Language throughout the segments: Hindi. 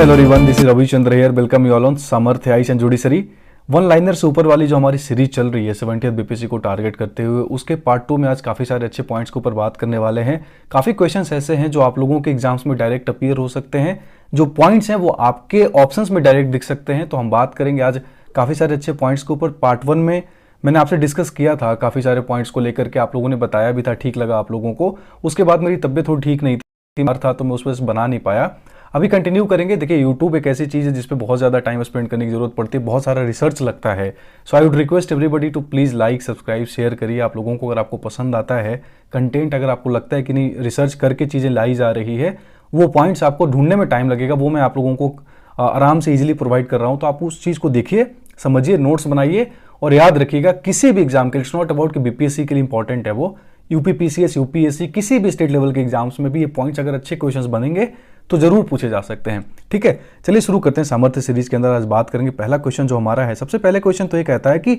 Hello everyone, this is Ravichandra here. Welcome you all on Samarthya IAS and judiciary. One liner से ऊपर वाली जो हमारी सीरीज चल रही है 70th बीपीएससी को टारगेट करते हुए, उसके पार्ट 2 में आज काफ़ी सारे अच्छे पॉइंट्स के ऊपर बात करने वाले हैं। काफ़ी क्वेश्चंस ऐसे हैं जो आप लोगों के एग्जाम्स में डायरेक्ट अपीयर हो सकते हैं, जो पॉइंट्स हैं वो आपके ऑप्शंस में डायरेक्ट दिख सकते हैं। तो हम बात करेंगे आज काफ़ी सारे अच्छे पॉइंट्स के ऊपर। पार्ट 1 में मैंने आपसे डिस्कस किया था काफ़ी सारे पॉइंट्स को लेकर के, आप लोगों ने बताया भी था, ठीक लगा आप लोगों को। उसके बाद मेरी तबियत थोड़ी ठीक नहीं थी, बीमार था, तो मैं उस पर बना नहीं पाया। अभी कंटिन्यू करेंगे। देखिए, यूट्यूब एक ऐसी चीज़ है जिस पे बहुत ज़्यादा टाइम स्पेंड करने की जरूरत पड़ती है, बहुत सारा रिसर्च लगता है। So I would request everybody to please like, subscribe, share करिए। आप लोगों को अगर आपको पसंद आता है कंटेंट, अगर आपको लगता है कि नहीं रिसर्च करके चीज़ें लाई जा रही है, वो पॉइंट्स आपको ढूंढने में टाइम लगेगा, वो मैं आप लोगों को आराम से ईजिली प्रोवाइड कर रहा हूँ। तो आप उस चीज़ को देखिए, समझिए, नोट्स बनाइए और याद रखिएगा किसी भी एग्जाम के लिए, इट्स नॉट अबाउट कि बीपीएससी के लिए इंपॉर्टेंट है वो, यूपीपीसीएस, यूपीएससी, किसी भी स्टेट लेवल के एग्जाम्स में भी ये पॉइंट्स अगर अच्छे क्वेश्चंस बनेंगे तो जरूर पूछे जा सकते हैं। ठीक है, चलिए शुरू करते हैं। सामर्थ्य सीरीज के अंदर आज बात करेंगे। पहला क्वेश्चन जो हमारा है, सबसे पहले क्वेश्चन तो ये कहता है कि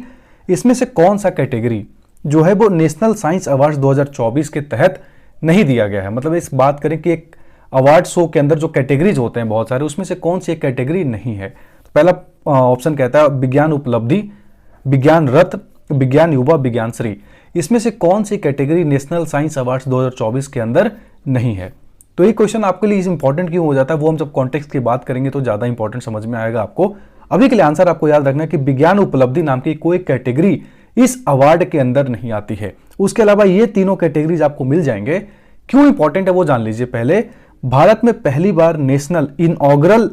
इसमें से कौन सा कैटेगरी जो है वो नेशनल साइंस अवार्ड 2024 के तहत नहीं दिया गया है। मतलब इस बात करें कि एक अवार्ड शो के अंदर जो कैटेगरीज होते हैं बहुत सारे, उसमें से कौन सी एक कैटेगरी नहीं है। तो पहला ऑप्शन कहता है विज्ञान उपलब्धि, विज्ञान रत्न, विज्ञान युवा, विज्ञान श्री। इसमें से कौन सी कैटेगरी नेशनल साइंस अवार्ड्स 2024 के अंदर नहीं है। तो ये क्वेश्चन आपके लिए इंपॉर्टेंट क्यों हो जाता है, वो हम जब कॉन्टेक्स्ट की बात करेंगे तो ज्यादा इंपॉर्टेंट समझ में आएगा आपको। अभी के लिए आंसर आपको याद रखना है कि विज्ञान उपलब्धि नाम की कोई कैटेगरी इस अवार्ड के अंदर नहीं आती है। उसके अलावा ये तीनों कैटेगरीज आपको मिल जाएंगे। क्यों इंपॉर्टेंट है वो जान लीजिए पहले। भारत में पहली बार नेशनल इनऑग्रल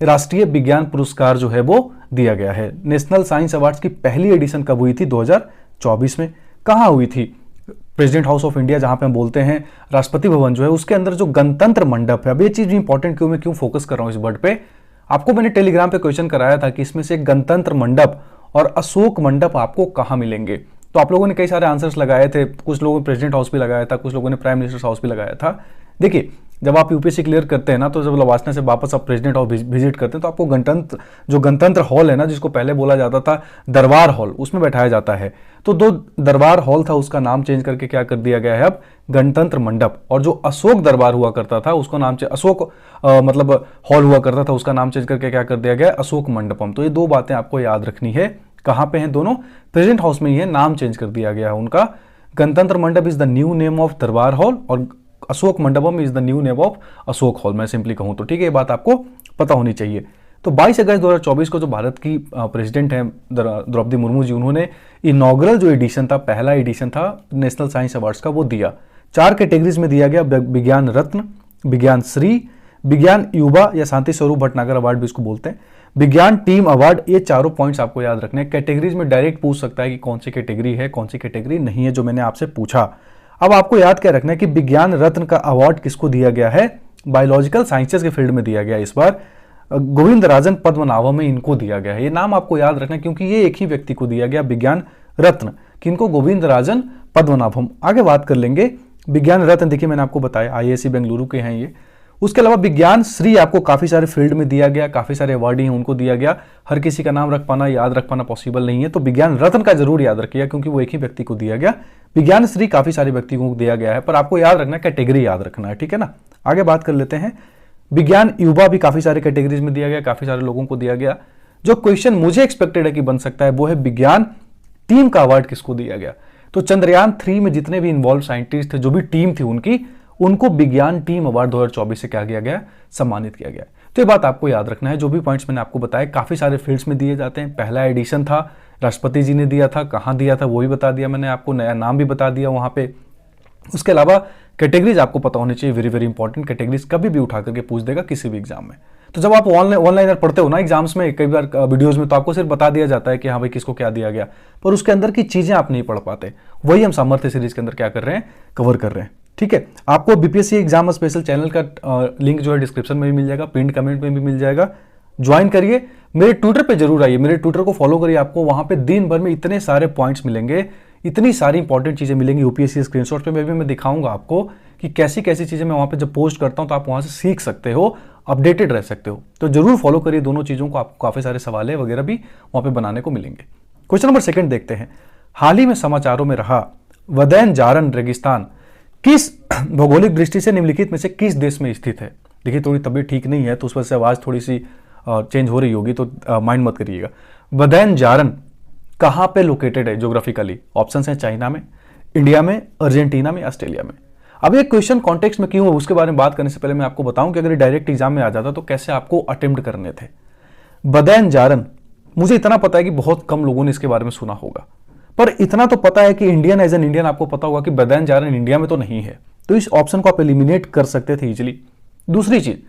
राष्ट्रीय विज्ञान पुरस्कार जो है वो दिया गया है। नेशनल साइंस अवार्ड्स की पहली एडिशन कब हुई थी? 2024 में। कहां हुई थी? प्रेसिडेंट हाउस ऑफ इंडिया, जहां पे हम बोलते हैं राष्ट्रपति भवन जो है, उसके अंदर जो गणतंत्र मंडप है। अब ये चीज भी इंपॉर्टेंट क्यों, मैं क्यों फोकस कर रहा हूं इस वर्ड पे। आपको मैंने टेलीग्राम पे क्वेश्चन कराया था कि इसमें से गणतंत्र मंडप और अशोक मंडप आपको कहां मिलेंगे। तो आप लोगों ने कई सारे आंसर्स लगाए थे। कुछ लोगों ने प्रेसिडेंट हाउस भी लगाया था, कुछ लोगों ने प्राइम मिनिस्टर हाउस भी लगाया था। देखिए, जब आप यूपीएससी क्लियर करते हैं ना, तो जब लवासना से वापस आप प्रेसिडेंट हाउस विजिट करते हैं तो आपको गणतंत्र हॉल है ना, जिसको पहले बोला जाता था दरबार हॉल, उसमें बैठाया जाता है। तो दो दरबार हॉल था, उसका नाम चेंज करके क्या कर दिया गया है अब गणतंत्र मंडप। और जो अशोक दरबार हुआ करता था उसका नाम अशोक मतलब हॉल हुआ करता था, उसका नाम चेंज करके क्या कर दिया गया, अशोक मंडपम। तो ये दो बातें आपको याद रखनी है। कहां पे हैं दोनों? प्रेसिडेंट हाउस में ही है, नाम चेंज कर दिया गया है उनका। गणतंत्र मंडप is the new name of दरबार हॉल और Ashok Mandapam is the new name of Ashok hall, मैं सिंपली कहूं तो। ठीक है, ये बात आपको पता होनी चाहिए। तो 22 अगस्त 2024 को जो भारत की प्रेसिडेंट है द्रौपदी मुर्मू जी, उन्होंने इनॉग्रल जो एडिशन था, पहला एडिशन था नेशनल साइंस अवार्ड्स का, वो दिया। 4 कैटेगरीज में दिया गया, विज्ञान रत्न, विज्ञान श्री, विज्ञान युवा या शांति स्वरूप भटनागर अवार्ड भी इसको बोलते हैं, विज्ञान टीम अवार्ड। ये चारों पॉइंट्स आपको याद रखने हैं। कैटेगरीज में डायरेक्ट पूछ सकता है कि कौन सी कैटेगरी है, कौन सी कैटेगरी नहीं है, जो मैंने आपसे पूछा। अब आपको याद क्या रखना है कि विज्ञान रत्न का अवार्ड किसको दिया गया है? बायोलॉजिकल साइंसेज के फील्ड में दिया गया। इस बार गोविंदराजन पद्मनाभम में इनको दिया गया है। ये नाम आपको याद रखना है क्योंकि ये एक ही व्यक्ति को दिया गया विज्ञान रत्न, किनको? गोविंदराजन पद्मनाभम। आगे बात कर लेंगे। विज्ञान रत्न देखिए मैंने आपको बताया आईआईएससी बेंगलुरु के हैं ये। उसके अलावा विज्ञान श्री आपको काफी सारे फील्ड में दिया गया, काफी सारे अवार्डी हैं उनको दिया गया। हर किसी का नाम रख पाना, याद रख पाना पॉसिबल नहीं है, तो विज्ञान रत्न का जरूर याद रखिएगा क्योंकि वो एक ही व्यक्ति को दिया गया। विज्ञान श्री काफी सारे व्यक्तियों को दिया गया है, पर आपको याद रखना, कैटेगरी याद रखना है। ठीक है ना। आगे बात कर लेते हैं। विज्ञान युवा भी काफी सारे कैटेगरीज में दिया गया, काफी सारे लोगों को दिया गया। जो क्वेश्चन मुझे एक्सपेक्टेड है कि बन सकता है वो है विज्ञान टीम का अवार्ड किसको दिया गया। तो चंद्रयान 3 में जितने भी इन्वॉल्व साइंटिस्ट थे, जो भी टीम थी उनकी, उनको विज्ञान टीम अवार्ड 2024 से क्या किया गया, सम्मानित किया गया। तो ये बात आपको याद रखना है। जो भी पॉइंट्स मैंने आपको बताया काफी सारे फील्ड्स में दिए जाते हैं। पहला एडिशन था, राष्ट्रपति जी ने दिया था, कहां दिया था वो भी बता दिया मैंने आपको, नया नाम भी बता दिया वहां पे। उसके अलावा कैटेगरीज आपको पता होनी चाहिए, वेरी वेरी इंपॉर्टेंट। कैटेगरीज कभी भी उठा करके पूछ देगा किसी भी एग्जाम में। तो जब आप ऑनलाइनर पढ़ते हो ना एग्जाम्स में, कई बार वीडियोस में, तो आपको सिर्फ बता दिया जाता है कि हाँ भाई किसको क्या दिया गया, पर उसके अंदर की चीजें आप नहीं पढ़ पाते। वही हम सामर्थ्य सीरीज के अंदर क्या कर रहे हैं, कवर कर रहे हैं। ठीक है, आपको बीपीएससी एग्जाम स्पेशल चैनल का लिंक जो है डिस्क्रिप्शन में भी मिल जाएगा, पिन कमेंट में भी मिल जाएगा। ज्वाइन करिए, मेरे ट्विटर पे जरूर आइए, मेरे ट्विटर को फॉलो करिए। आपको वहां पे दिन भर में इतने सारे पॉइंट्स मिलेंगे, इतनी सारी इंपॉर्टेंट चीजें मिलेंगी। यूपीएससी स्क्रीनशॉट पे मैं दिखाऊंगा आपको कि कैसी कैसी चीजें मैं वहां पे जब पोस्ट करता हूं तो आप वहां से सीख सकते हो, अपडेटेड रह सकते हो। तो जरूर फॉलो करिए दोनों चीजों को, आपको काफी सारे सवाल वगैरह भी वहां पे बनाने को मिलेंगे। क्वेश्चन नंबर 2 देखते हैं। हाल ही में समाचारों में रहा वदैन जारन रेगिस्तान किस भौगोलिक दृष्टि से निम्नलिखित में से किस देश में स्थित है? देखिए थोड़ी तबीयत ठीक नहीं है तो उस वजह से आवाज़ थोड़ी सी चेंज हो रही होगी, तो माइंड मत करिएगा। बदैन-जारन कहाँ पे लोकेटेड है ज्योग्राफिकली? ऑप्शन है चाइना में, इंडिया में, अर्जेंटीना में, ऑस्ट्रेलिया में। अब ये क्वेश्चन कॉन्टेक्स्ट में क्यों है उसके बारे में बात करने से पहले मैं आपको बताऊं कि अगर डायरेक्ट एग्जाम में आ जाता तो कैसे आपको अटेम्प्ट करने थे। बदैन-जारन, मुझे इतना पता है कि बहुत कम लोगों ने इसके बारे में सुना होगा, पर इतना तो पता है कि इंडियन एज एन इंडियन आपको पता होगा कि बदैन-जारन इंडिया में तो नहीं है, तो इस ऑप्शन को आप एलिमिनेट कर सकते थे इजिली। दूसरी चीज,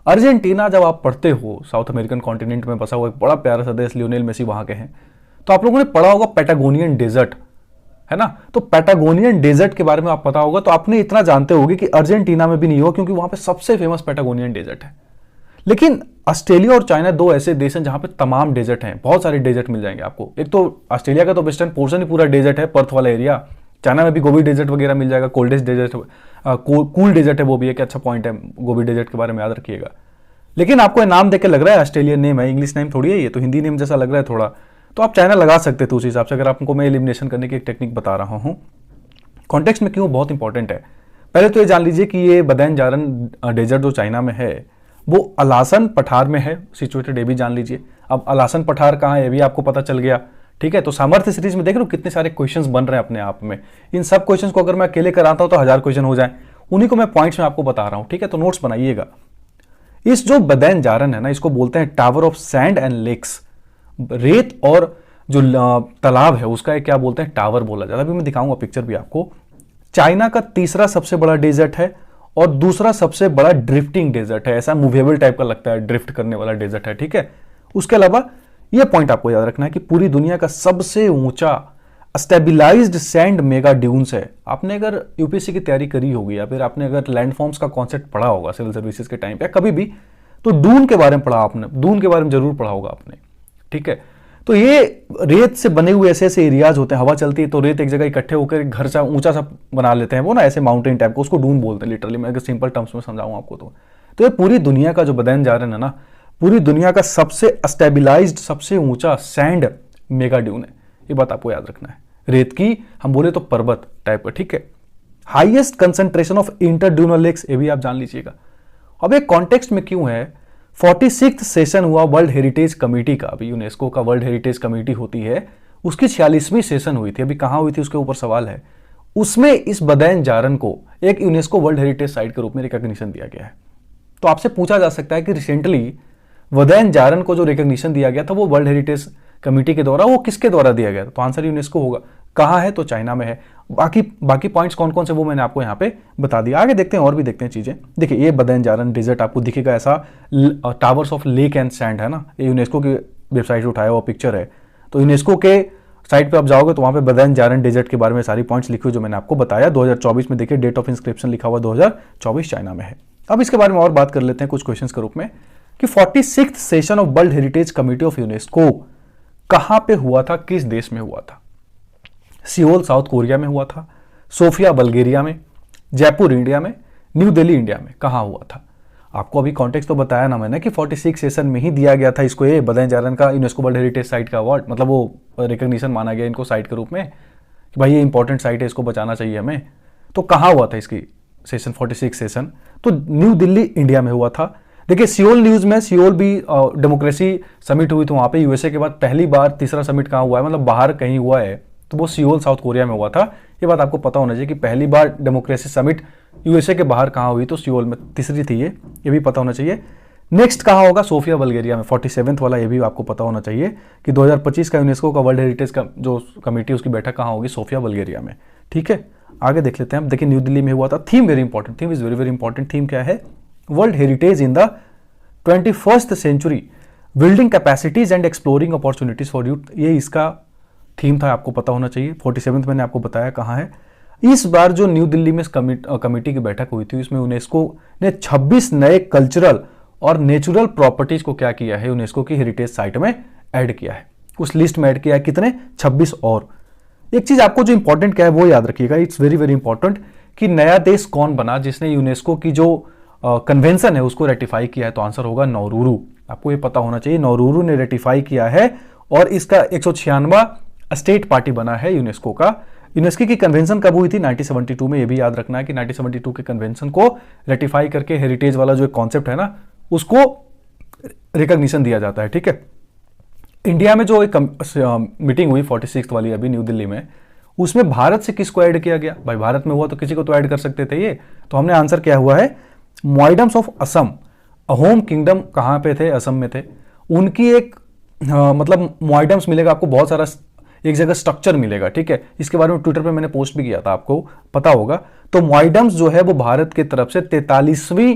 अर्जेंटीना जब आप पढ़ते हो, साउथ अमेरिकन कॉन्टिनेंट में बसा हुआ एक बड़ा प्यारा सा देश, लियोनेल मेसी वहां के हैं, तो आप लोगों ने पढ़ा होगा पैटागोनियन डेजर्ट, है ना? तो पैटागोनियन डेजर्ट के बारे में आप पता होगा, तो आपने इतना जानते होगे कि अर्जेंटीना में भी नहीं होगा क्योंकि वहां पे सबसे फेमस पैटागोनियन डेजर्ट है। लेकिन ऑस्ट्रेलिया और चाइना दो ऐसे देश हैं जहां पे तमाम डेजर्ट हैं, बहुत सारे डेजर्ट मिल जाएंगे आपको। एक तो ऑस्ट्रेलिया का तो वेस्टर्न पोर्शन ही पूरा डेजर्ट है, पर्थ वाला एरिया। चाइना में भी गोबी डेजर्ट वगैरह मिल जाएगा, कोल्डेस्ट डेजर्ट, कूल डेजर्ट है वो भी एक अच्छा पॉइंट है, गोबी डेजर्ट के बारे में याद रखिएगा। लेकिन आपको नाम देख के लग रहा है ऑस्ट्रेलियन नेम है, इंग्लिश नेम थोड़ी है, ये तो हिंदी नेम जैसा लग रहा है थोड़ा, तो आप चाइना लगा सकते थे उस हिसाब से, अगर आपको मैं एलिमिनेशन करने की एक टेक्निक बता रहा हूं। कॉन्टेक्स्ट में क्यों बहुत इंपॉर्टेंट है, पहले तो ये जान लीजिए कि ये बदैन-जारन डेजर्ट जो चाइना में है वो अलासन पठार में है सिचुएटेड, ये भी जान लीजिए। अब अलासन पठार कहाँ है ये भी आपको पता चल गया, ठीक है। तो सामर्थ्य सीरीज में देख रहे हो कितने सारे क्वेश्चंस बन रहे हैं अपने आप में। इन सब क्वेश्चंस को अगर मैं अकेले कराता हूं तो 1000 क्वेश्चन हो जाए, उन्हीं को मैं पॉइंट्स में आपको बता रहा हूं, ठीक है। तो नोट्स बनाइएगा। इस जो बदैन-जारन है ना, इसको बोलते हैं tower of sand and lakes. रेत और जो तालाब है उसका क्या बोलते हैं, टावर बोला जाता है। अभी मैं दिखाऊंगा पिक्चर भी आपको। चाइना का तीसरा सबसे बड़ा डेजर्ट है और दूसरा सबसे बड़ा ड्रिफ्टिंग डेजर्ट है, ऐसा मूवेबल टाइप का लगता है, ड्रिफ्ट करने वाला डेजर्ट है, ठीक है। उसके अलावा यह पॉइंट आपको याद रखना है कि पूरी दुनिया का सबसे ऊंचा स्टेबिलाइज्ड सैंड मेगा ड्यून्स है। आपने अगर यूपीएससी की तैयारी करी होगी या फिर आपने अगर लैंडफॉर्म्स का कॉन्सेप्ट पढ़ा होगा सिविल सर्विसेज के टाइम पे कभी भी, तो डून के बारे में पढ़ा आपने, डून के बारे में जरूर पढ़ा होगा आपने, ठीक है। तो ये रेत से बने हुए ऐसे ऐसे एरियाज होते हैं, हवा चलती है तो रेत एक जगह इकट्ठे होकर घर सा ऊंचा सा बना लेते हैं, वो ना ऐसे माउंटेन टाइप को, उसको डून बोलते हैं लिटरली, मैं अगर सिंपल टर्म्स में समझाऊं आपको तो ये पूरी दुनिया का जो बदैन-जारन है ना, पूरी दुनिया का सबसे स्टेबिलाइज्ड सबसे ऊंचा सैंड मेगा ड्यून है। ये बात आपको याद रखना है, रेत की हम बोले तो पर्वत टाइप का, ठीक है। हाईएस्ट कंसंट्रेशन ऑफ इंटरड्यूनल लेक्स, ये भी आप जान लीजिएगा। अब एक कॉन्टेक्स्ट में क्यों है, 46th सेशन हुआ वर्ल्ड हेरिटेज कमेटी का, अभी यूनेस्को का वर्ल्ड हेरिटेज कमेटी होती है, उसकी 46वीं सेशन हुई थी, अभी कहां हुई थी उसके ऊपर सवाल है। उसमें इस बदैन-जारन को एक यूनेस्को वर्ल्ड हेरिटेज साइट के रूप में रिकॉग्निशन दिया गया है। तो आपसे पूछा जा सकता है कि रिसेंटली बदैन-जारन को जो रिकॉग्निशन दिया गया था वो वर्ल्ड हेरिटेज कमेटी के द्वारा, वो किसके द्वारा दिया गया था? तो आंसर यूनेस्को होगा। कहां है? तो चाइना में है। बाकी पॉइंट्स कौन कौन से वो मैंने आपको यहां पे बता दिया। आगे देखते हैं और भी देखते हैं चीजें। देखिए ये बदैन-जारन डेजर्ट आपको दिखेगा ऐसा, towers of lake and sand है ना, ये यूनेस्को की वेबसाइट से उठाया हुआ पिक्चर है। तो यूनेस्को के साइट पे आप जाओगे तो वहां पे बदैन-जारन डेजर्ट के बारे में सारी पॉइंट्स लिखी हुई जो मैंने आपको बताया। 2024 में देखिए डेट ऑफ इंस्क्रिप्शन लिखा हुआ 2024 चाइना में है। अब इसके बारे में और बात कर लेते हैं कुछ क्वेश्चन के रूप में कि 46th session of world heritage committee of UNESCO कहां पे हुआ था, किस देश में हुआ था? सियोल साउथ कोरिया में हुआ था, सोफिया बल्गेरिया में, जयपुर इंडिया में, न्यू दिल्ली इंडिया में, कहां हुआ था? आपको अभी कॉन्टेक्स्ट तो बताया ना मैंने कि 46 सेशन में ही दिया गया था इसको, ये बदैन-जारन का यूनेस्को वर्ल्ड हेरिटेज साइट का अवार्ड, मतलब वो रिकॉग्निशन माना गया इनको साइट के रूप में कि भाई ये इंपॉर्टेंट साइट है, इसको बचाना चाहिए हमें। तो कहां हुआ था इसकी सेशन, 46 सेशन? तो न्यू दिल्ली इंडिया में हुआ था। देखिए सियोल न्यूज में, सियोल भी डेमोक्रेसी समिट हुई थी वहां पे, यूएसए के बाद पहली बार तीसरा समिट कहां हुआ है, मतलब बाहर कहीं हुआ है, तो वो सियोल साउथ कोरिया में हुआ था। ये बात आपको पता होना चाहिए कि पहली बार डेमोक्रेसी समिट यूएसए के बाहर कहां हुई, तो सियोल में, तीसरी थी ये भी पता होना चाहिए। नेक्स्ट कहां होगा? सोफिया बल्गेरिया में, 47th वाला, ये भी आपको पता होना चाहिए कि 2025 का यूनेस्को का वर्ल्ड हेरिटेज का जो कमेटी उसकी बैठक कहां होगी? सोफिया बल्गेरिया में, ठीक है। आगे देख लेते हैं। अब देखिए न्यू दिल्ली में हुआ था। Theme very important, theme is very very important. Theme क्या है? World heritage in the 21st century, building capacities and exploring opportunities for youth, ये इसका थीम था, आपको पता होना चाहिए। 47th मैंने आपको बताया कहां है। इस बार जो न्यू दिल्ली में कमेटी की बैठक हुई थी, इसमें यूनेस्को ने 26 नए कल्चरल और नेचुरल प्रॉपर्टीज को क्या किया है, यूनेस्को की हेरिटेज साइट में ऐड किया है। उस लिस्ट में ऐड किया है कितने? 26 और। एक चीज आपको जो इंपॉर्टेंट क्या है वो याद रखिएगा, इट्स वेरी वेरी इंपॉर्टेंट, कि नया देश कौन बना जिसने यूनेस्को की जो कन्वेंशन है उसको रेटिफाई किया है, तो आंसर होगा नाउरूरू। आपको ये पता होना चाहिए, नाउरूरू ने रेटिफाई किया है और इसका 196वां स्टेट पार्टी बना है यूनेस्को का यूनेस्को की कन्वेंशन कब हुई थी? 1972 में। ये भी याद रखना है कि 1972 के कन्वेंशन को रेटिफाई करके हेरिटेज वाला जो एक कॉन्सेप्ट है ना, उसको रिकॉग्निशन दिया जाता है। ठीक है, इंडिया में जो एक मीटिंग हुई 46 वाली अभी न्यू दिल्ली में, उसमें भारत से किसको ऐड किया गया? भाई भारत में हुआ तो किसी को तो ऐड कर सकते थे ये। तो हमने आंसर क्या हुआ है, मॉइडम्स ऑफ असम। अहोम किंगडम कहाँ पे थे? असम में थे। उनकी एक मतलब मॉइडम्स मिलेगा आपको, बहुत सारा एक जगह स्ट्रक्चर मिलेगा। ठीक है, इसके बारे में ट्विटर पे मैंने पोस्ट भी किया था, आपको पता होगा। तो मॉइडम्स जो है वो भारत की तरफ से 43वीं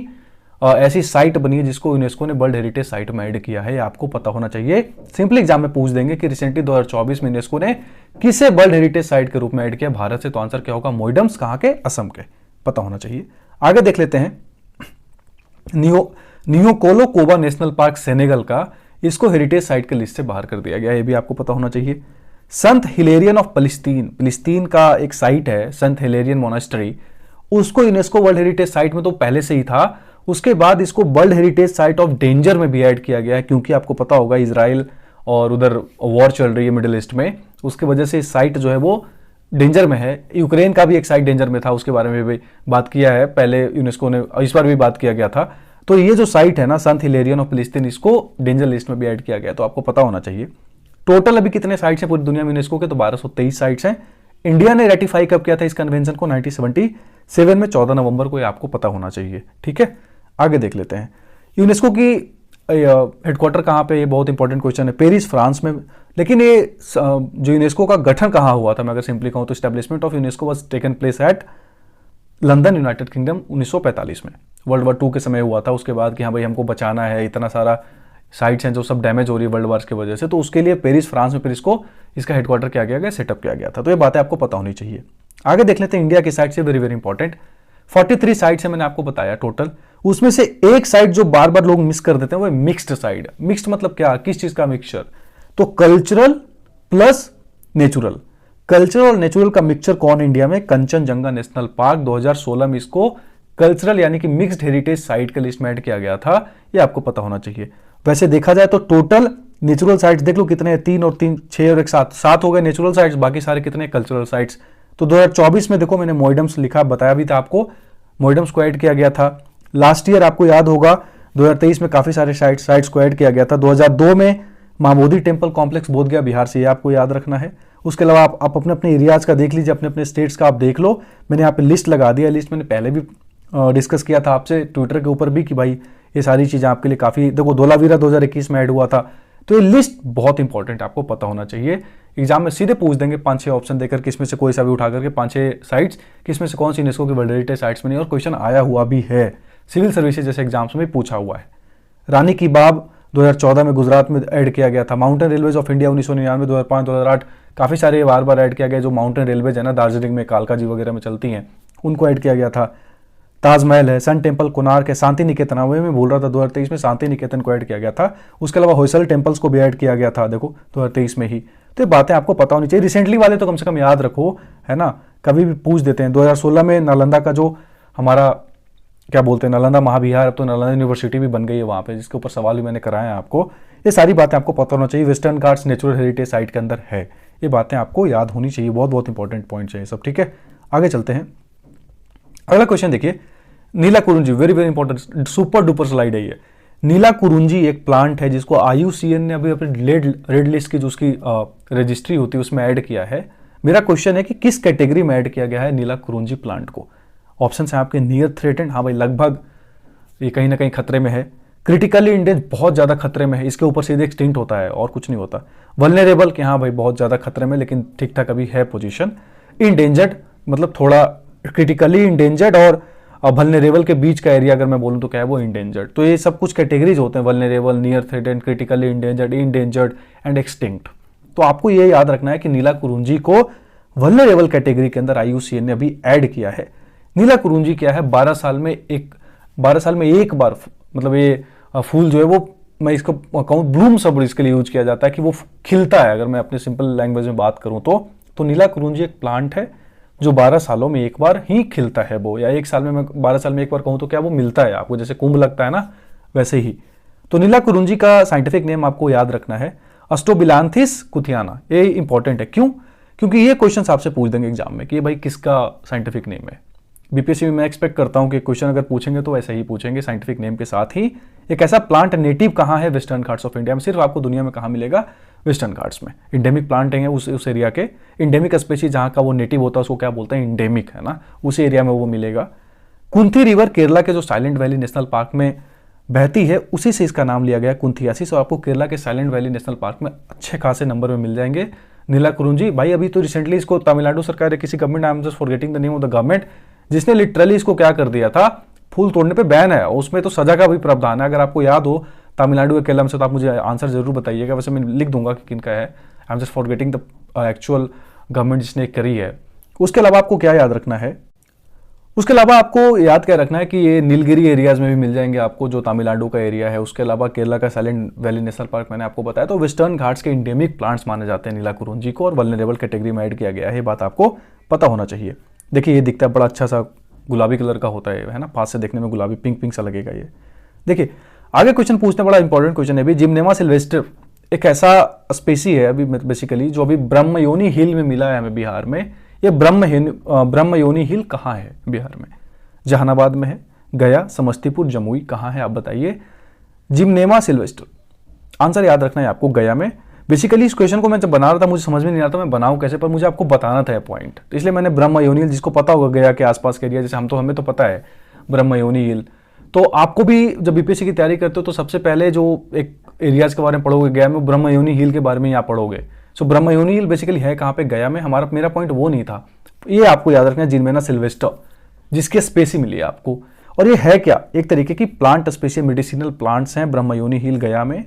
ऐसी साइट बनी है जिसको यूनेस्को ने वर्ल्ड हेरिटेज साइट में ऐड किया है। आपको पता होना चाहिए। सिंपली एग्जाम में पूछ देंगे कि रिसेंटली 2024 में यूनेस्को ने किसे वर्ल्ड हेरिटेज साइट के रूप में ऐड किया भारत से, तो आंसर क्या होगा? मॉइडम्स। कहां के? असम के। पता होना चाहिए। आगे देख लेते हैं, नियोकोलो कोबा नेशनल पार्क सेनेगल का, इसको हेरिटेज साइट के लिस्ट से बाहर कर दिया गया। ये भी आपको पता होना चाहिए। संत हिलेरियन ऑफ फिलिस्तीन का एक साइट है, संत हिलेरियन मोनास्ट्री, उसको यूनेस्को वर्ल्ड हेरिटेज साइट में तो पहले से ही था, उसके बाद इसको world heritage site of danger में भी ऐड किया गया है, क्योंकि आपको पता होगा इजराइल और उधर वॉर चल रही है मिडिल ईस्ट में, उसकी वजह से इस साइट जो है वो डेंजर में है। यूक्रेन का भी एक साइट डेंजर में था, उसके बारे में भी बात किया है पहले यूनेस्को ने, इस बार भी बात किया गया था। तो ये जो साइट है ना, संत हिलेरियन ऑफ फिलिस्तीन, इसको डेंजर लिस्ट में भी ऐड किया गया, तो आपको पता होना चाहिए। टोटल अभी कितने साइट्स हैं पूरी दुनिया में यूनेस्को के? तो 1223 साइट्स हैं। इंडिया ने रेटिफाई कब किया था इस कन्वेंशन को? 1977 में 14 नवंबर को। ये आपको पता होना चाहिए। ठीक है, आगे देख लेते हैं। यूनेस्को की हेडक्वार्टर कहाँ पे? ये बहुत इंपॉर्टेंट क्वेश्चन है। पेरिस, फ्रांस में। लेकिन ये जो यूनेस्को का गठन कहाँ हुआ था, मैं अगर सिंपली कहूँ तो establishment of UNESCO was taken place at London, United kingdom, 1945 में। वर्ल्ड वॉर 2 के समय हुआ था। उसके बाद कि हाँ भाई हमको बचाना है, इतना सारा साइट्स हैं जो सब डैमेज हो रही है वर्ल्ड वार्स की वजह से, तो उसके लिए पेरिस, फ्रांस में पेरिस को इसका हेडक्वार्टर किया गया, सेटअप किया गया था। तो ये बातें आपको पता होनी चाहिए। आगे देख लेते हैं इंडिया की साइड से, वेरी वेरी इंपॉर्टेंट। 43 साइट्स है मैंने आपको बताया टोटल, उसमें से एक साइट जो बार बार लोग मिस कर देते हैं वो मिक्स्ड साइड। मिक्स्ड मतलब क्या? किस चीज का मिक्सचर? तो कल्चरल प्लस नेचुरल। कल्चरल और नेचुरल का मिक्सचर कौन इंडिया में? Kanchenjunga national park. 2016 में इसको कल्चरल यानी कि मिक्स्ड हेरिटेज साइट के लिस्ट में ऐड किया गया था। ये आपको पता होना चाहिए। वैसे देखा जाए तो टोटल नेचुरल साइट्स देख लो कितने हैं, 3 और 3 6 और 1 7 हो गए नेचुरल साइट्स, बाकी सारे कितने? Cultural sites. तो 2024 में देखो मैंने मॉइडम्स लिखा, बताया भी था आपको, मॉइडम्स को ऐड किया गया था। लास्ट ईयर आपको याद होगा 2023 में काफी सारे साइट्स को ऐड किया गया था। 2002 में महाबोधि टेम्पल कॉम्प्लेक्स बोधगया बिहार से, ये आपको याद रखना है। उसके अलावा आप अपने अपने एरियाज का देख लीजिए, अपने अपने स्टेट्स का आप देख लो। मैंने यहाँ पे लिस्ट लगा दिया। लिस्ट मैंने पहले भी डिस्कस किया था आपसे ट्विटर के ऊपर भी कि भाई ये सारी चीजें आपके लिए काफी, देखो धोलावीरा 2021 में ऐड हुआ था। तो ये लिस्ट बहुत इंपॉर्टेंट, आपको पता होना चाहिए। एग्जाम में सीधे पूछ देंगे 5-6 ऑप्शन देकर, किसमें से कोई सा भी उठा करके 5-6 साइट्स, किसमें से कौन सी यूनेस्को की वर्ल्ड हेरिटेज साइट्स में नहीं, और क्वेश्चन आया हुआ भी है। सिविल सर्विसेज जैसे एग्जाम्स में पूछा हुआ है। रानी की बाब 2014 में गुजरात में ऐड किया गया था। माउंटेन रेलवेज ऑफ इंडिया 1999, 2005, 2008 काफी सारे बार बार ऐड किया गया। जो माउंटेन रेलवेज है ना, दार्जिलिंग में, कालका जी वगैरह में चलती हैं, उनको ऐड किया गया था। ताजमहल है, सन टेम्पल, कोणार्क है, शांति निकेतन, वही मैं बोल रहा था 2023 में शांति निकेतन को ऐड किया गया था। उसके अलावा होयसल टेम्पल्स को भी ऐड किया गया था, देखो 2023 में ही। तो ये बातें आपको पता होनी चाहिए। रिसेंटली वाले तो कम से कम याद रखो, है ना, कभी भी पूछ देते हैं। 2016 में नालंदा का जो हमारा क्या बोलते हैं, नालंदा महाविहार, अब तो नालंदा यूनिवर्सिटी भी बन गई है वहाँ पे, जिसके ऊपर सवाल भी मैंने कराए हैं आपको। ये सारी बातें आपको पता होना चाहिए। Western Ghats natural heritage site के अंदर है, ये बातें आपको याद होनी चाहिए। बहुत बहुत इंपॉर्टेंट पॉइंट्स हैं सब। ठीक है, आगे चलते हैं। अगला क्वेश्चन देखिए, Neela Kurinji, very very important, super duper slide है ये। नीला कुरुंजी एक प्लांट है जिसको IUCN ने अभी अपनी रेड लिस्ट की जो उसकी रजिस्ट्री होती है उसमें ऐड किया है। मेरा क्वेश्चन है कि किस कैटेगरी में ऐड किया गया है नीला कुरुंजी प्लांट को? ऑप्शन है आपके, नियर थ्रेटेंड, हाँ भाई लगभग ये कहीं ना कहीं खतरे में है। क्रिटिकली इंडेंजर्ड, बहुत ज्यादा खतरे में है, इसके ऊपर सीधे एक्सटिंक्ट होता है और कुछ नहीं होता। वल्नरेबल, कि हाँ भाई बहुत ज्यादा खतरे में लेकिन ठीक ठाक अभी है पोजीशन। इंडेंजर्ड मतलब थोड़ा क्रिटिकली इंडेंजर्ड और वल्नरेबल के बीच का एरिया अगर मैं बोलूं तो क्या है वो इंडेंजर्ड। तो ये सब कुछ कैटेगरीज होते हैं, vulnerable, near threatened, critically endangered and extinct. तो आपको ये याद रखना है कि नीला कुरुंजी को वल्नरेबल कैटेगरी के अंदर IUCN ने अभी ऐड किया है। नीला कुरुंजी क्या है, 12 साल में एक बार, मतलब ये फूल जो है वो, मैं इसको कहूँ ब्लूम शब्द इसके लिए यूज किया जाता है कि वो खिलता है। अगर मैं अपने सिंपल लैंग्वेज में बात करूं तो नीला कुरुंजी एक प्लांट है जो 12 सालों में एक बार ही खिलता है वो, या एक साल में, मैं 12 साल में एक बार कहूं तो क्या वो मिलता है आपको, जैसे कुंभ लगता है ना वैसे ही। तो नीला कुरुंजी का साइंटिफिक नेम आपको याद रखना है अस्ट्रोबिलांथिस कुथियाना। ये इंपॉर्टेंट है, क्यों? क्योंकि ये क्वेश्चन आपसे पूछ देंगे एग्जाम में कि ये भाई किसका साइंटिफिक नेम है। बीपीएससी में मैं एक्सपेक्ट करता हूं कि क्वेश्चन अगर पूछेंगे तो ऐसे ही पूछेंगे साइंटिफिक नेम के साथ ही। एक ऐसा प्लांट नेटिव कहाँ है वेस्टर्न घाट्स ऑफ इंडिया में, सिर्फ आपको दुनिया में कहाँ मिलेगा, वेस्टर्न घाट्स में। इंडेमिक प्लांट है उस एरिया के, इंडेमिक स्पेसी जहाँ का वो नेटिव होता है उसको क्या बोलते हैं, इंडेमिक, है ना, उस एरिया में वो मिलेगा। कुंथी रिवर केरला के जो साइलेंट वैली नेशनल पार्क में बहती है उसी से इसका नाम लिया गया कुंथियासिस, और आपको केरला के साइलेंट वैली नेशनल पार्क में अच्छे खासे नंबर में मिल जाएंगे। नीलाकुरुंजी भाई अभी तो रिसेंटली इसको तमिलनाडु सरकार या किसी government, I am just forgetting the name of the government, जिसने लिटरली इसको क्या कर दिया था, फूल तोड़ने पे बैन है, उसमें तो सजा का भी प्रावधान है। अगर आपको याद हो तमिलनाडु के केरला में से तो आप मुझे आंसर जरूर बताइएगा, वैसे मैं लिख दूंगा कि किनका है, I am just forgetting the actual government जिसने करी है। उसके अलावा आपको क्या याद रखना है, उसके अलावा आपको याद क्या रखना है कि ये नीलगिरी एरियाज में भी मिल जाएंगे आपको, जो तमिलनाडु का एरिया है। उसके अलावा केरला का साइलेंट वैली नेशनल पार्क मैंने आपको बताया, तो वेस्टर्न घाट्स के इंडेमिक प्लांट्स माने जाते हैं नीलाकुरुंजी को, और वल्नरेबल कैटेगरी में ऐड किया गया है, ये बात आपको पता होना चाहिए। देखिए ये दिखता है बड़ा अच्छा सा गुलाबी कलर का होता है ना, पास से देखने में गुलाबी पिंक पिंक सा लगेगा ये। देखिए आगे क्वेश्चन पूछने, बड़ा इंपॉर्टेंट क्वेश्चन है अभी। जिम्नेमा सिल्वेस्टर एक ऐसा स्पेसी है अभी बेसिकली जो अभी ब्रह्मयोनी हिल में मिला है हमें बिहार में। ये ब्रह्मयोनी हिल कहाँ है बिहार में, जहानाबाद में है, गया, समस्तीपुर, जमुई, कहाँ है आप बताइए। जिम्नेमा सिल्वेस्टर, आंसर याद रखना है आपको, गया में। बेसिकली इस क्वेश्चन को मैं जब बना रहा था मुझे समझ में नहीं आता मैं बनाऊं कैसे, पर मुझे आपको बताना था पॉइंट, तो इसलिए मैंने ब्रह्मयोनी हिल, जिसको पता होगा गया के आसपास के एरिया, जैसे हमें तो पता है ब्रह्मयोनी हिल, तो आपको भी जब बीपीएससी की तैयारी करते हो तो सबसे पहले जो एक एरियाज के बारे में पढ़ोगे गया में, ब्रह्मयोनी हिल के बारे में आप पढ़ोगे। सो ब्रह्मयोनी हिल बेसिकली है कहाँ पे, गया में। मेरा पॉइंट वो नहीं था, ये आपको याद रखना है, जिम्नेमा सिल्वेस्टर जिसकी स्पेसी मिली है आपको। और ये है क्या, एक तरीके की प्लांट स्पेसी, मेडिसिनल प्लांट्स हैं ब्रह्मयोनी हिल गया में,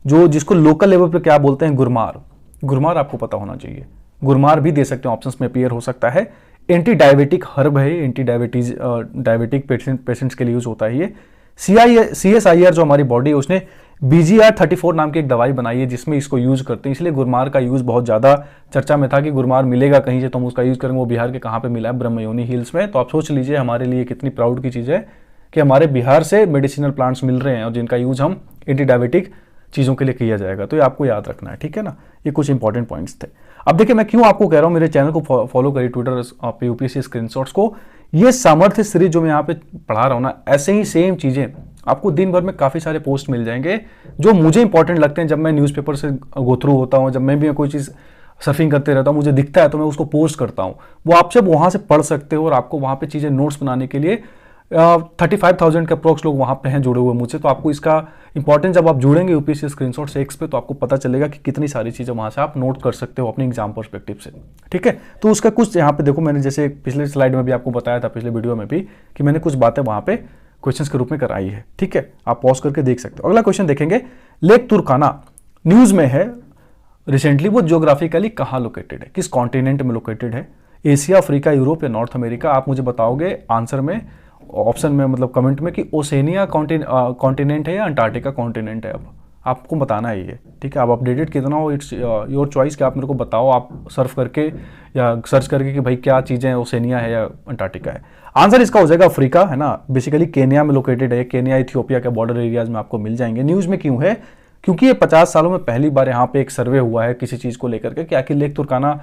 जो जिसको लोकल लेवल पे क्या बोलते हैं, गुरमार। गुरमार आपको पता होना चाहिए, गुरमार भी दे सकते हैं, ऑप्शंस में अपीयर हो सकता है। एंटी डायबिटिक हर्ब है, एंटी डायबिटिक पेशेंट्स के लिए यूज होता है ये। CSIR जो हमारी बॉडी है उसने BGR-34 नाम की एक दवाई बनाई है जिसमें इसको यूज करते हैं, इसलिए गुरमार का यूज बहुत ज्यादा चर्चा में था कि गुरमार मिलेगा कहीं से तो हम उसका यूज करेंगे। वो बिहार के कहाँ पे मिला है, ब्रह्मयोनी हिल्स में। तो आप सोच लीजिए हमारे लिए कितनी प्राउड की चीज है कि हमारे बिहार से मेडिसिनल प्लांट्स मिल रहे हैं और जिनका यूज हम एंटी डायबिटिक चीज़ों के लिए किया जाएगा। तो ये आपको याद रखना है, ठीक है ना। ये कुछ इंपॉर्टेंट पॉइंट्स थे। अब देखिए मैं क्यों आपको कह रहा हूँ मेरे चैनल को फॉलो करिए, ट्विटर पे यूपीएससी स्क्रीनशॉट्स को। ये सामर्थ्य सीरीज जो मैं यहाँ पे पढ़ा रहा हूँ ना, ऐसे ही सेम चीज़ें आपको दिन भर में काफ़ी सारे पोस्ट मिल जाएंगे जो मुझे इंपॉर्टेंट लगते हैं। जब मैं न्यूज़पेपर से गो थ्रू होता हूँ, जब मैं भी कोई चीज़ सर्फिंग करते रहता हूँ, मुझे दिखता है तो मैं उसको पोस्ट करता हूँ। वो आप सब वहाँ से पढ़ सकते हो और आपको वहाँ पे चीज़ें नोट्स बनाने के लिए 35,000 के अप्रोक्स लोग वहाँ पे हैं जुड़े हुए मुझसे। तो आपको इसका इंपॉर्टेंस जब आप जुड़ेंगे यूपीएससी स्क्रीनशॉट से एक्स पे तो आपको पता चलेगा कि कितनी सारी चीज़ें वहाँ से आप नोट कर सकते हो अपने एग्जाम पर्सपेक्टिव से, ठीक है। तो उसका कुछ यहाँ पे देखो, मैंने जैसे पिछले स्लाइड में भी आपको बताया था, पिछले वीडियो में भी, कि मैंने कुछ बातें वहाँ पे क्वेश्चंस के रूप में कराई है, ठीक है। आप पॉज करके देख सकते हो। अगला क्वेश्चन देखेंगे, लेक तुर्काना न्यूज में है रिसेंटली, वो ज्योग्राफिकली कहाँ लोकेटेड है, किस कॉन्टिनेंट में लोकेटेड है, एशिया, अफ्रीका, यूरोप या नॉर्थ अमेरिका। आप मुझे बताओगे आंसर में, ऑप्शन में, मतलब कमेंट में, कि ओसेनिया कॉन्टिनेंट है या अंटार्कटिका कॉन्टिनेंट है। अब आपको बताना है ये, ठीक है। आप अपडेटेड कितना हो, इट्स योर चॉइस, कि आप मेरे को बताओ, आप सर्फ करके या सर्च करके कि भाई क्या चीज़ें ओसेनिया है या अंटार्कटिका है। आंसर इसका हो जाएगा अफ्रीका, है ना। बेसिकली केन्या में लोकेटेड है, केन्या इथियोपिया के बॉर्डर एरियाज में आपको मिल जाएंगे। न्यूज़ में क्यों है, क्योंकि ये 50 सालों में पहली बार यहाँ पे एक सर्वे हुआ है किसी चीज़ को लेकर के, कि आखिर लेक तुर्काना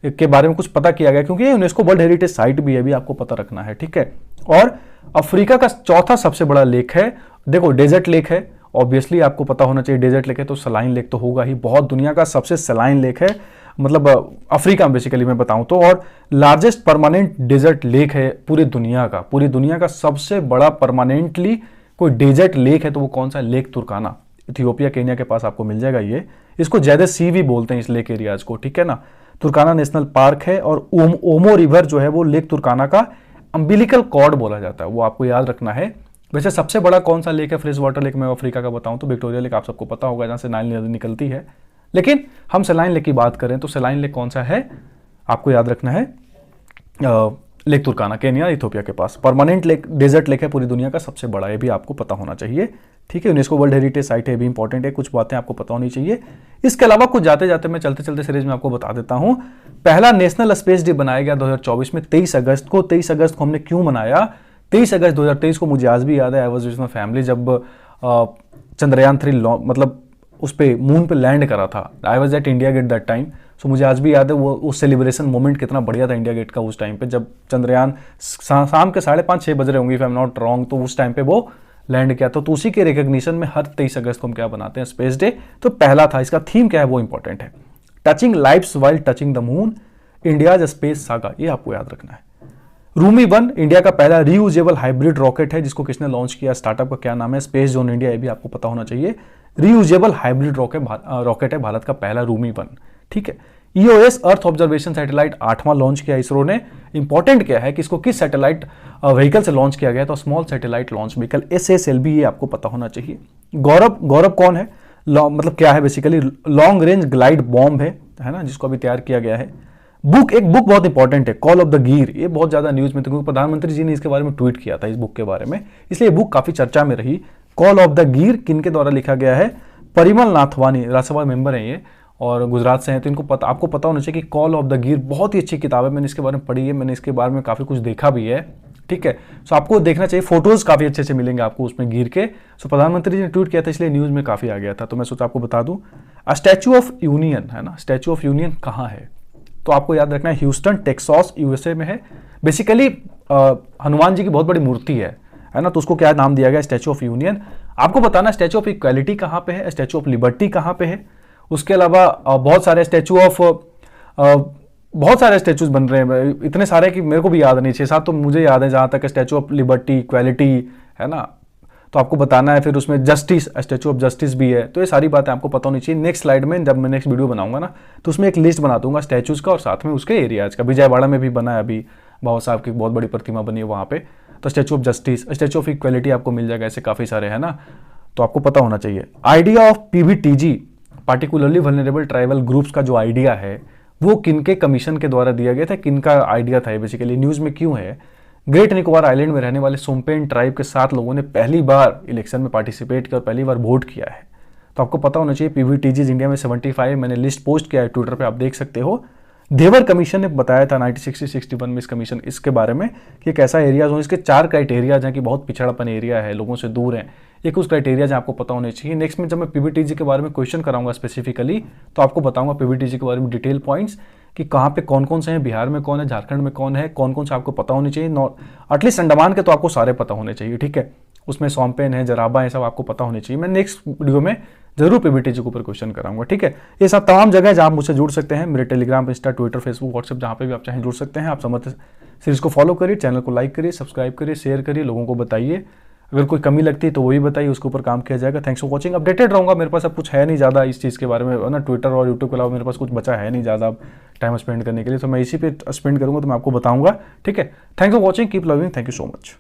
के बारे में कुछ पता किया गया, क्योंकि ये यूनेस्को वर्ल्ड हेरिटेज साइट भी है, भी आपको पता रखना है, ठीक है। और अफ्रीका का चौथा सबसे बड़ा लेक है, देखो डेजर्ट लेक है, ऑब्वियसली आपको पता होना चाहिए, डेजर्ट लेक है तो सलाइन लेक तो होगा ही, बहुत दुनिया का सबसे सलाइन लेक है, मतलब अफ्रीका बेसिकली मैं बताऊं तो। और लार्जेस्ट परमानेंट डेजर्ट लेक है पूरी दुनिया का सबसे बड़ा परमानेंटली कोई डेजर्ट लेक है तो वो कौन सा, लेक तुर्काना, इथियोपिया केन्या के पास आपको मिल जाएगा ये। इसको जैदे सी भी बोलते हैं इस लेक एरियाज को, ठीक है ना। तुर्काना नेशनल पार्क है और ओमो रिवर जो है वो लेक तुर्काना का अम्बिलिकल कॉर्ड बोला जाता है, वो आपको याद रखना है। वैसे सबसे बड़ा कौन सा लेक है फ्रेश वाटर लेक में अफ्रीका का बताऊं तो विक्टोरिया लेक, आप सबको पता होगा, जहां से नाइल नदी निकलती है। लेकिन हम सलाइन लेक की बात करें तो सलाइन लेक कौन सा है, आपको याद रखना है लेक तुर्काना, केन्या इथियोपिया के पास। परमानेंट लेक, डेजर्ट लेक है, पूरी दुनिया का सबसे बड़ा, ये भी आपको पता होना चाहिए, ठीक है। यूनेस्को वर्ल्ड हेरिटेज साइट है, भी इंपॉर्टेंट है, कुछ बातें आपको पता होनी चाहिए। इसके अलावा कुछ जाते जाते मैं चलते चलते सीरीज में आपको बता देता हूं, पहला नेशनल स्पेस डे बनाया गया 2024 में 23 अगस्त को। 23 अगस्त को हमने क्यों मनाया, 23 अगस्त 2023 को मुझे आज भी याद है, I was with my family, जब चंद्रयान 3 मतलब उस पे मून पे लैंड करा था। I was at India Gate that time, so मुझे आज भी याद है वो सेलिब्रेशन मोमेंट कितना बढ़िया था इंडिया गेट का उस टाइम पे, जब चंद्रयान शाम के 5:30-6 बज रहे होंगे if I am not wrong, तो उस टाइम पे वो लैंड किया था। तो उसी के रिकग्निशन में हर 23 अगस्त को हम क्या बनाते हैं, स्पेस डे। तो पहला था, इसका थीम क्या है वो इंपॉर्टेंट है, touching lives while touching the moon, India's space saga, ये आपको याद रखना है। रूमी 1 इंडिया का पहला रीयूजेबल हाइब्रिड रॉकेट है जिसको किसने लॉन्च किया, स्टार्टअप का क्या नाम है, स्पेस जोन इंडिया, ये भी आपको पता होना चाहिए। रीयूजेबल हाइब्रिड रॉकेट है भारत का पहला रूमी 1, ठीक है। ईओएस अर्थ ऑब्जर्वेशन सैटेलाइट 8वां लॉन्च किया इसरो ने। इंपॉर्टेंट क्या है कि इसको किस सैटेलाइट व्हीकल से लॉन्च किया गया, तो small satellite launch vehicle SSLV, ये आपको पता होना चाहिए। गौरव कौन है, मतलब क्या है, basically long range glide bomb है ना, जिसको अभी तैयार किया गया है। एक बुक बहुत इंपॉर्टेंट है, कॉल ऑफ द गिर, ये बहुत ज्यादा न्यूज में था क्योंकि प्रधानमंत्री जी ने इसके बारे में ट्वीट किया था इस बुक के बारे में, इसलिए बुक काफी चर्चा में रही। कॉल ऑफ द गिर किनके द्वारा लिखा गया है, परिमल नाथवानी, राज्यसभा मेंबर हैं ये और गुजरात से हैं, तो इनको आपको पता होना चाहिए कि कॉल ऑफ द गिर बहुत ही अच्छी किताब है, मैंने इसके बारे में पढ़ी है, मैंने इसके बारे में काफी कुछ देखा भी है, ठीक है। सो आपको देखना चाहिए, फोटोज काफी अच्छे से मिलेंगे आपको उसमें गिर के। सो प्रधानमंत्री जी ने ट्वीट किया था इसलिए न्यूज में काफी आ गया था, तो मैं सोचा आपको बता दूं। स्टैच्यू ऑफ यूनियन है ना, स्टैच्यू ऑफ यूनियन कहाँ है, तो आपको याद रखना है ह्यूस्टन टेक्सास USA में है। बेसिकली हनुमान जी की बहुत बड़ी मूर्ति है ना, तो उसको क्या नाम दिया गया, स्टैच्यू ऑफ यूनियन। आपको बताना स्टैच्यू ऑफ इक्वालिटी कहाँ पे है, स्टैच्यू ऑफ लिबर्टी कहाँ पे है। उसके अलावा बहुत सारे स्टैचूज बन रहे हैं, इतने सारे कि मेरे को भी याद नहीं, 6-7 तो मुझे याद है जहां तक स्टैच्यू ऑफ लिबर्टी, इक्वालिटी है ना, तो आपको बताना है। फिर उसमें जस्टिस, स्टैच्यू ऑफ जस्टिस भी है, तो ये सारी बातें आपको पता होनी चाहिए। नेक्स्ट स्लाइड में जब मैं नेक्स्ट वीडियो बनाऊंगा ना, तो उसमें एक लिस्ट बना दूंगा स्टैच्यूज का और साथ में उसके एरियाज का। विजयवाड़ा में भी बना है, अभी बाबा साहब की बहुत बड़ी प्रतिमा बनी है वहां पे, तो statue of justice, statue of equality आपको मिल जाएगा, ऐसे काफी सारे है ना, तो आपको पता होना चाहिए। Idea of PVTG, particularly vulnerable tribal groups का जो आइडिया है वो किनके कमीशन के द्वारा दिया गया था, किनका आइडिया था, बेसिकली न्यूज में क्यों है। ग्रेट निकोबार आइलैंड में रहने वाले सोम्पेन ट्राइब के 7 लोगों ने पहली बार इलेक्शन में पार्टिसिपेट किया और पहली बार वोट किया है, तो आपको पता होना चाहिए। PVTGs इंडिया में 75, मैंने लिस्ट पोस्ट किया है ट्विटर पे, आप देख सकते हो। देवर कमीशन ने बताया था 1960-61 में इस कमीशन इसके बारे में कि एक ऐसा एरियाज हो, इसके 4 क्राइटेरिया हैं कि बहुत पिछड़ापन एरिया है, लोगों से दूर है, एक उस क्राइटेरिया आपको पता होने चाहिए। नेक्स्ट में जब मैं PVTG के बारे में क्वेश्चन कराऊंगा स्पेसिफिकली, तो आपको बताऊंगा PVTG के बारे में डिटेल पॉइंट्स कि कहाँ पे कौन कौन से हैं, बिहार में कौन है, झारखंड में कौन है, कौन कौन से आपको पता होने चाहिए। एटलीस्ट अंडमान के तो आपको सारे पता होने चाहिए, ठीक है। उसमें सोम्पेन है, जराबा है, सब आपको पता होने चाहिए। मैं नेक्स्ट वीडियो में जरूर PVTG के ऊपर क्वेश्चन कराऊंगा, ठीक है। ये सब तमाम जगह जहां आप मुझसे जुड़ सकते हैं, मेरे Telegram, Insta, Twitter, Facebook, WhatsApp, जहां पे भी आप चाहें जुड़ सकते हैं। आप समर्थ सीरीज को फॉलो करिए, चैनल को लाइक करिए, सब्सक्राइब करिए, शेयर करिए, लोगों को बताइए। अगर कोई कमी लगती है तो वही बताइए, उसके ऊपर काम किया जाएगा। Thanks for watching. अपडेटेड रहूंगा, मेरे पास अब कुछ है नहीं ज़्यादा इस चीज़ के बारे में ना, ट्विटर और यूट्यूब के अलावा मेरे पास कुछ बचा है नहीं ज़्यादा टाइम स्पेंड करने के लिए, तो मैं इसी पे स्पेंड करूंगा, तो मैं आपको बताऊंगा, ठीक है। Thanks for watching, keep loving, thank you so much.